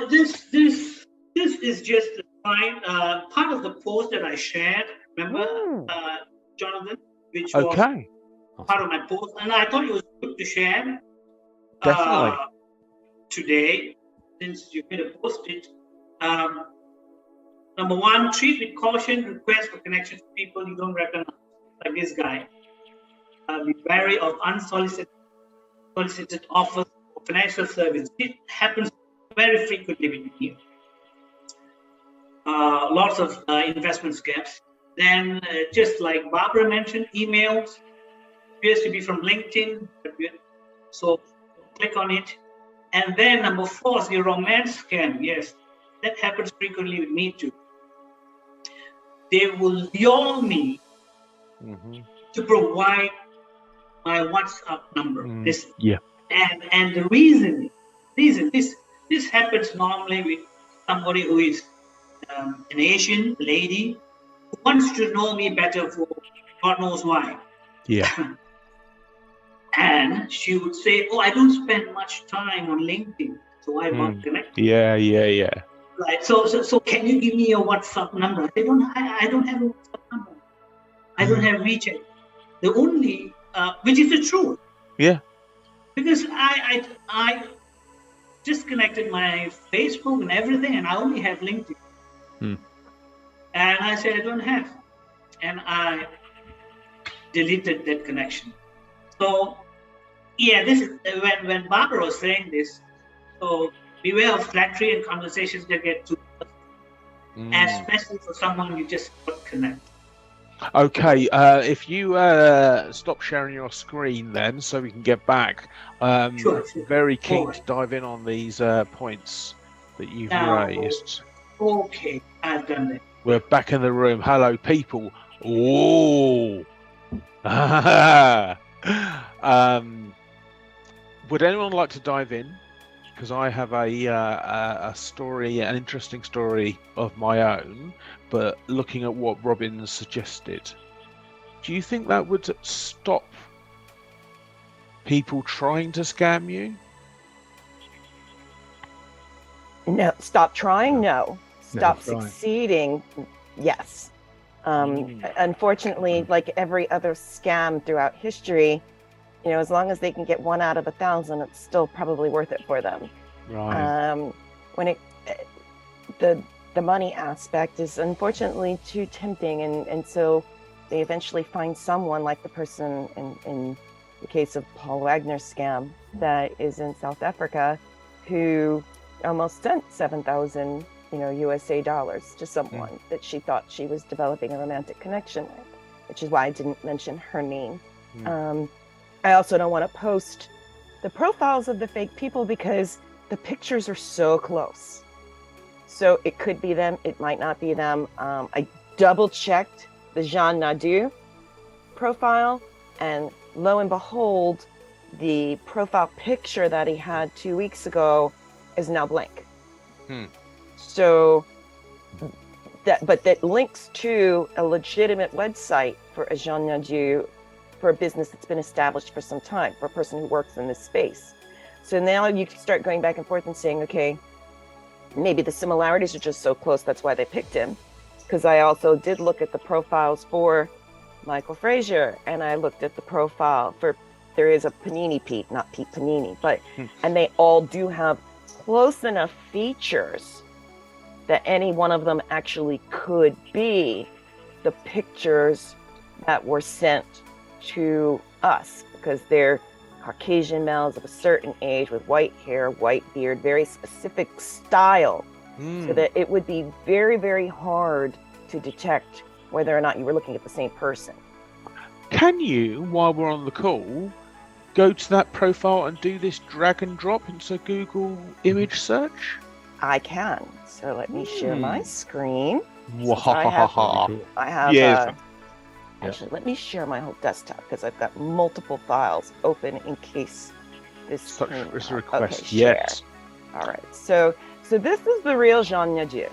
This is just part of the post that I shared. Remember, Jonathan, which was part of my post, and I thought it was good to share. Definitely. Today, since you made a post it. Number one, treat with caution requests for connections to people you don't recognize, like this guy. Be wary of unsolicited offers for financial service. It happens very frequently with you. Lots of investment scams. Then, just like Barbara mentioned, emails appears to be from LinkedIn. So click on it. And then number 4 is the romance scam. Yes, that happens frequently with me too. They will lure me to provide my WhatsApp number. And the reason this happens normally with somebody who is an Asian lady who wants to know me better for God knows why. Yeah. And she would say, "Oh, I don't spend much time on LinkedIn, so I want to connect." Yeah. Right. So can you give me your WhatsApp number? I don't have a WhatsApp number. I don't have WeChat. The only, which is the truth. Yeah. Because I disconnected my Facebook and everything, and I only have LinkedIn. And I said I don't have, and I deleted that connection. So yeah, this is when Barbara was saying this. So beware of flattery and conversations that get too personal, especially for someone you just got connect. Okay, if you stop sharing your screen then, so we can get back. Sure. Very keen to dive in on these points that you've raised. Okay, I've done that. We're back in the room. Hello, people. Oh. Would anyone like to dive in? Because I have a story, an interesting story of my own, but looking at what Robin suggested. Do you think that would stop people trying to scam you? No, stop trying? No. Stop succeeding? Yes. Unfortunately, like every other scam throughout history, as long as they can get 1 out of 1,000, it's still probably worth it for them. Right. When the money aspect is unfortunately too tempting, and so they eventually find someone like the person in the case of Paul Wagner's scam that is in South Africa, who almost sent 7,000 USA dollars to someone that she thought she was developing a romantic connection with, which is why I didn't mention her name. I also don't want to post the profiles of the fake people because the pictures are so close. So it could be them, it might not be them. I double checked the Jean Nadu profile, and lo and behold, the profile picture that he had 2 weeks ago is now blank. So that links to a legitimate website for a Jean Nadu, for a business that's been established for some time, for a person who works in this space. So now you can start going back and forth and saying, okay, maybe the similarities are just so close, that's why they picked him. Because I also did look at the profiles for Michael Frazier, and I looked at the profile for, there is a Panini Pete, not Pete Panini, but, and they all do have close enough features that any one of them actually could be the pictures that were sent to us, because they're Caucasian males of a certain age with white hair, white beard, very specific style, so that it would be very, very hard to detect whether or not you were looking at the same person. Can you, while we're on the call, go to that profile and do this drag and drop into Google image search? I can. So let me share my screen. I have actually, let me share my whole desktop because I've got multiple files open in case this such screen is a request. Okay, yes. All right. So this is the real Jean Nadu.